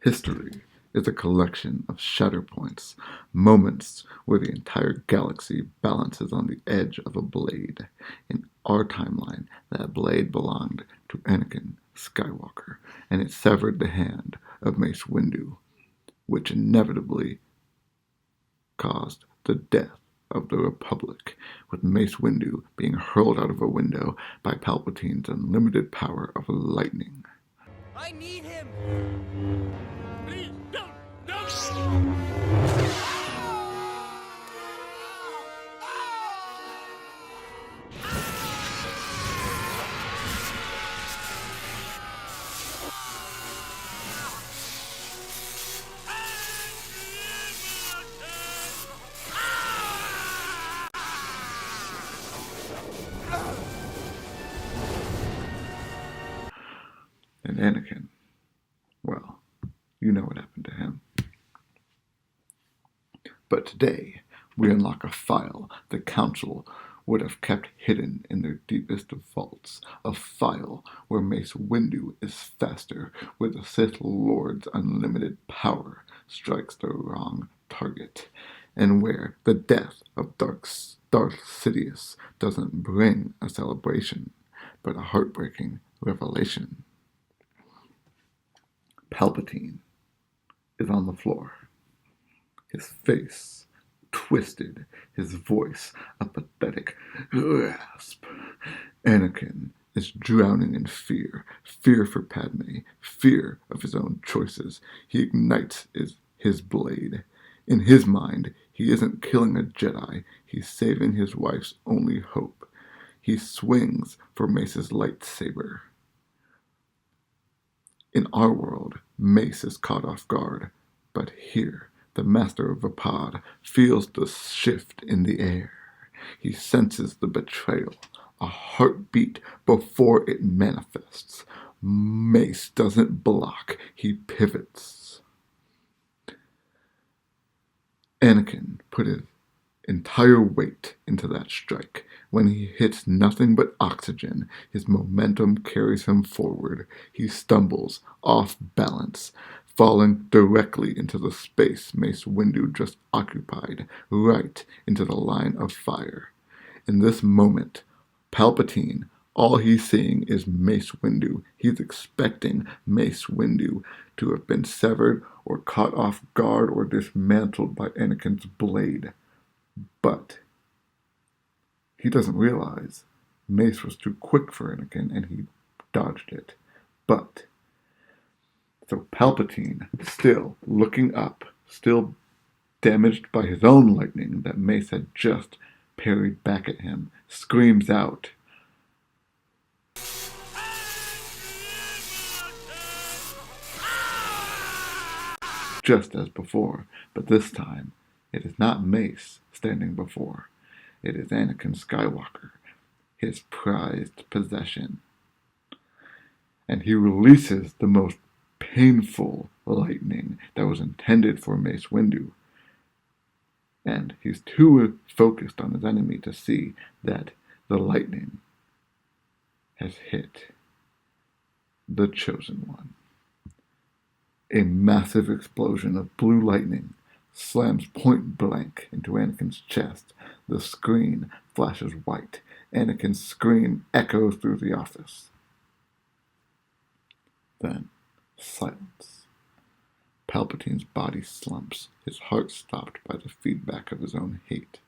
History is a collection of shatter points, moments where the entire galaxy balances on the edge of a blade. In our timeline, that blade belonged to Anakin Skywalker, and it severed the hand of Mace Windu, which inevitably caused the death of the Republic, with Mace Windu being hurled out of a window by Palpatine's unlimited power of lightning. I need him! Please, don't! And Anakin, well, you know what happened to him. But today, we unlock a file the Council would have kept hidden in their deepest of vaults, a file where Mace Windu is faster, where the Sith Lord's unlimited power strikes the wrong target, and where the death of Darth Sidious doesn't bring a celebration, but a heartbreaking revelation. Palpatine is on the floor, his face twisted, his voice a pathetic gasp. Anakin is drowning in fear, fear for Padme, fear of his own choices. He ignites his blade. In his mind, he isn't killing a Jedi, he's saving his wife's only hope. He swings for Mace's lightsaber. In our world, Mace is caught off guard, but here, the master of Vapad feels the shift in the air. He senses the betrayal, a heartbeat before it manifests. Mace doesn't block, he pivots. Anakin put his entire weight into that strike. When he hits nothing but oxygen, his momentum carries him forward. He stumbles, off balance, falling directly into the space Mace Windu just occupied, right into the line of fire. In this moment, Palpatine, all he's seeing is Mace Windu. He's expecting Mace Windu to have been severed or caught off guard or dismantled by Anakin's blade. But he doesn't realize Mace was too quick for Anakin and he dodged it. So Palpatine, still looking up, still damaged by his own lightning that Mace had just parried back at him, screams out, just as before, but this time it is not Mace standing before. It is Anakin Skywalker, his prized possession. And he releases the most painful lightning that was intended for Mace Windu. And he's too focused on his enemy to see that the lightning has hit the Chosen One. A massive explosion of blue lightning slams point blank into Anakin's chest. The screen flashes white. Anakin's scream echoes through the office. Then, silence. Palpatine's body slumps, his heart stopped by the feedback of his own hate.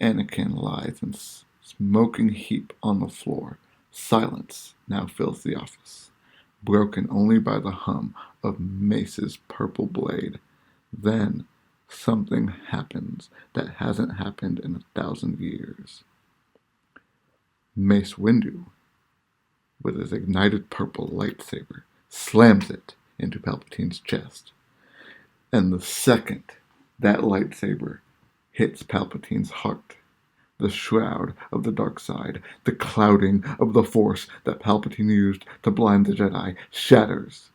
Anakin lies in smoking heap on the floor. Silence now fills the office, broken only by the hum of Mace's purple blade. Then something happens that hasn't happened in 1,000 years. Mace Windu, with his ignited purple lightsaber, slams it into Palpatine's chest. And the second that lightsaber hits Palpatine's heart, the shroud of the dark side, the clouding of the Force that Palpatine used to blind the Jedi, shatters.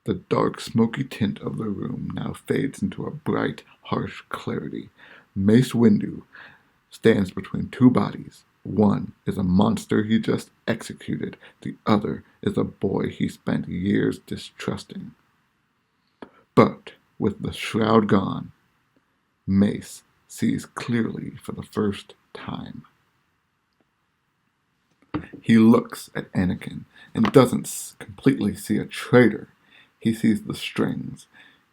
The dark, smoky tint of the room now fades into a bright, harsh clarity. Mace Windu stands between two bodies. One is a monster he just executed. The other is a boy he spent years distrusting. But with the shroud gone, Mace sees clearly for the first time. He looks at Anakin and doesn't completely see a traitor. He sees the strings.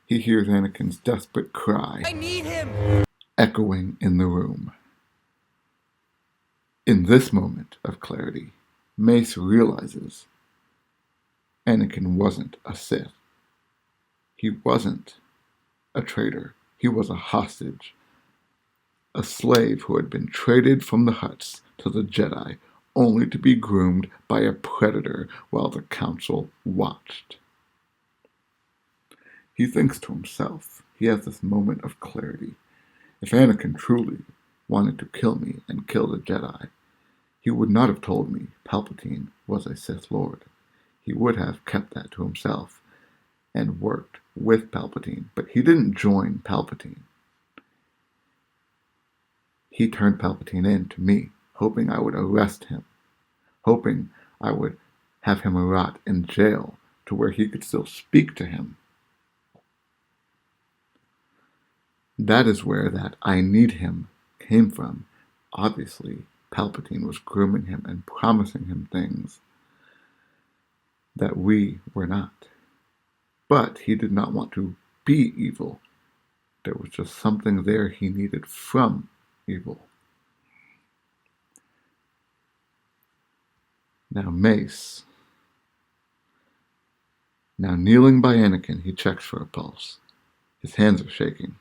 He hears Anakin's desperate cry, I need him! Echoing in the room. In this moment of clarity, Mace realizes Anakin wasn't a Sith. He wasn't a traitor. He was a hostage, a slave who had been traded from the Hutts to the Jedi, only to be groomed by a predator while the Council watched. He thinks to himself. He has this moment of clarity. If Anakin truly wanted to kill me and kill the Jedi, he would not have told me Palpatine was a Sith Lord. He would have kept that to himself and worked with Palpatine, but he didn't join Palpatine. He turned Palpatine in to me, hoping I would arrest him, hoping I would have him rot in jail to where he could still speak to him. That is where that "I need him" came from. Obviously, Palpatine was grooming him and promising him things that we were not. But he did not want to be evil. There was just something there he needed from evil. Now Mace. Now kneeling by Anakin, he checks for a pulse. His hands are shaking.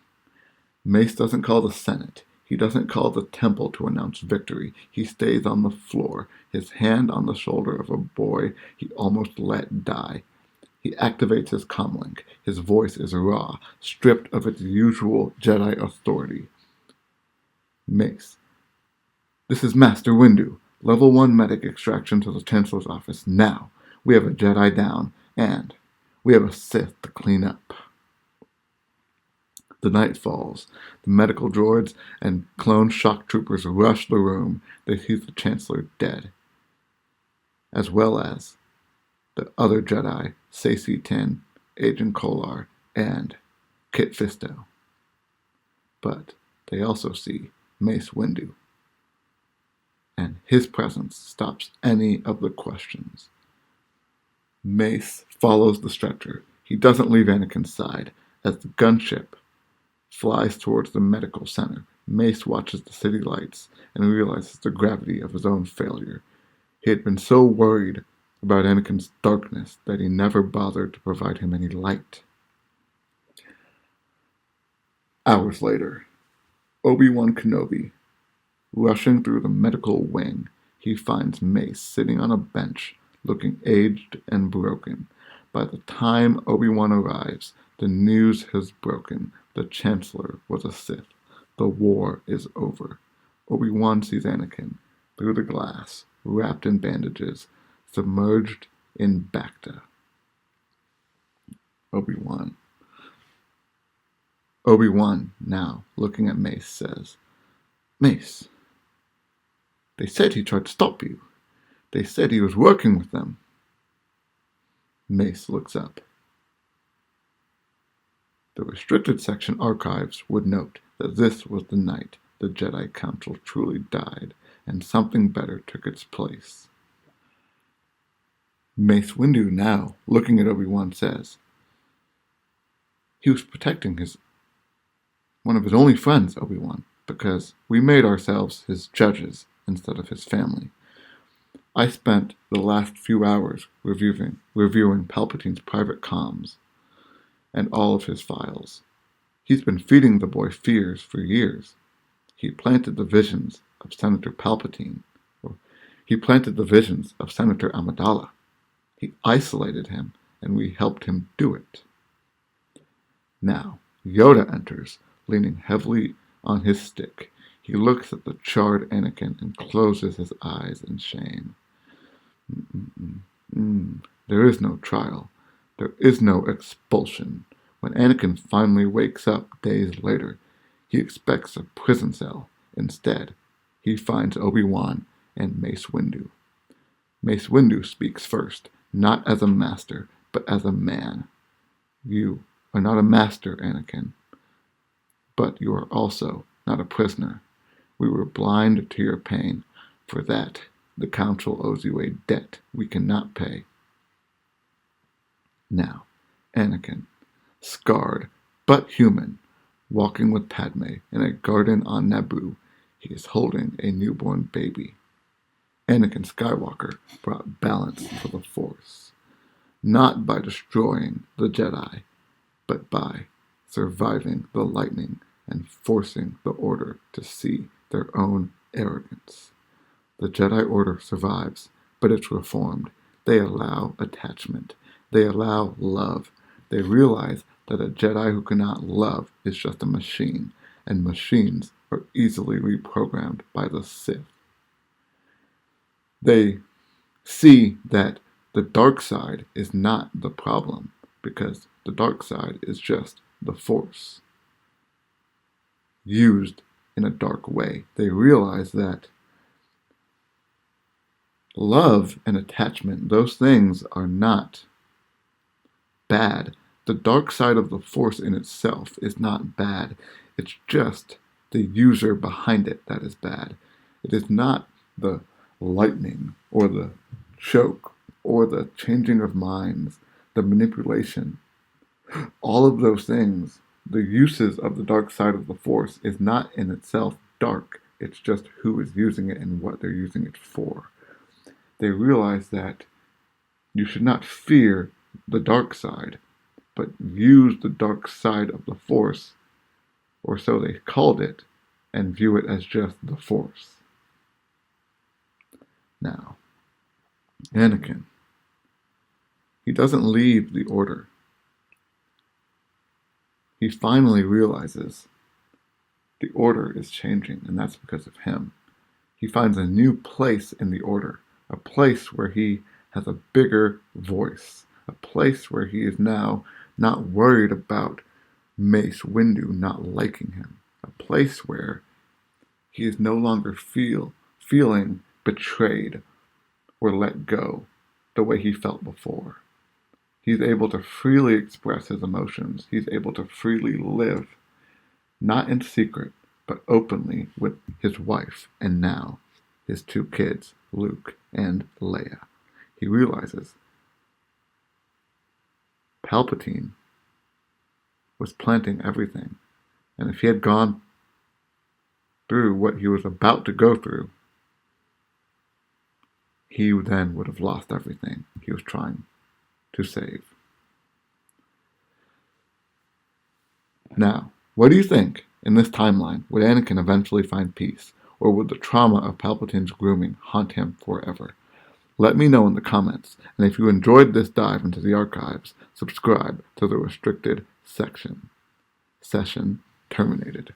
Mace doesn't call the Senate. He doesn't call the temple to announce victory. He stays on the floor, his hand on the shoulder of a boy he almost let die. He activates his comlink. His voice is raw, stripped of its usual Jedi authority. Mace. This is Master Windu. Level 1 medic extraction to the Chancellor's office now. We have a Jedi down, and we have a Sith to clean up. The night falls. The medical droids and clone shock troopers rush the room. They see the Chancellor dead, as well as the other Jedi, Saesee Tiin, Agent Kolar, and Kit Fisto. But they also see Mace Windu, and his presence stops any of the questions. Mace follows the stretcher. He doesn't leave Anakin's side. As the gunship flies towards the medical center, Mace watches the city lights and realizes the gravity of his own failure. He had been so worried about Anakin's darkness that he never bothered to provide him any light. Hours later, Obi-Wan Kenobi, rushing through the medical wing, he finds Mace sitting on a bench, looking aged and broken. By the time Obi-Wan arrives, the news has broken. The Chancellor was a Sith. The war is over. Obi-Wan sees Anakin through the glass, wrapped in bandages, submerged in Bacta. Obi-Wan, now looking at Mace, says, Mace, they said he tried to stop you. They said he was working with them. Mace looks up. The restricted section archives would note that this was the night the Jedi Council truly died, and something better took its place. Mace Windu, now looking at Obi-Wan, says, he was protecting one of his only friends, Obi-Wan, because we made ourselves his judges instead of his family. I spent the last few hours reviewing Palpatine's private comms and all of his files. He's been feeding the boy fears for years. He planted the visions of Senator Palpatine. He planted the visions of Senator Amidala. He isolated him, and we helped him do it. Now, Yoda enters, leaning heavily on his stick. He looks at the charred Anakin and closes his eyes in shame. There is no trial. There is no expulsion. When Anakin finally wakes up days later, he expects a prison cell. Instead, he finds Obi-Wan and Mace Windu. Mace Windu speaks first, not as a master, but as a man. You are not a master, Anakin, but you are also not a prisoner. We were blind to your pain. For that, the Council owes you a debt we cannot pay. Now, Anakin, scarred but human, walking with Padme in a garden on Naboo, he is holding a newborn baby. Anakin Skywalker brought balance to the Force, not by destroying the Jedi, but by surviving the lightning and forcing the Order to see their own arrogance. The Jedi Order survives, but it's reformed. They allow attachment. They allow love. They realize that a Jedi who cannot love is just a machine, and machines are easily reprogrammed by the Sith. They see that the dark side is not the problem, because the dark side is just the Force used in a dark way. They realize that love and attachment, those things are not bad. The dark side of the Force in itself is not bad. It's just the user behind it that is bad. It is not the lightning or the choke or the changing of minds, the manipulation. All of those things, the uses of the dark side of the Force is not in itself dark. It's just who is using it and what they're using it for. They realize that you should not fear the dark side, but use the dark side of the Force, or so they called it, and view it as just the Force. Now, Anakin, he doesn't leave the Order. He finally realizes the Order is changing, and that's because of him. He finds a new place in the Order, a place where he has a bigger voice, a place where he is now not worried about Mace Windu not liking him, a place where he is no longer feeling betrayed or let go the way he felt before. He's able to freely express his emotions. He's able to freely live, not in secret, but openly with his wife, and now his two kids, Luke and Leia. He realizes Palpatine was planting everything, and if he had gone through what he was about to go through, he then would have lost everything he was trying to save. Now, what do you think in this timeline? Would Anakin eventually find peace, or would the trauma of Palpatine's grooming haunt him forever? Let me know in the comments, and if you enjoyed this dive into the archives, subscribe to the restricted section. Session terminated.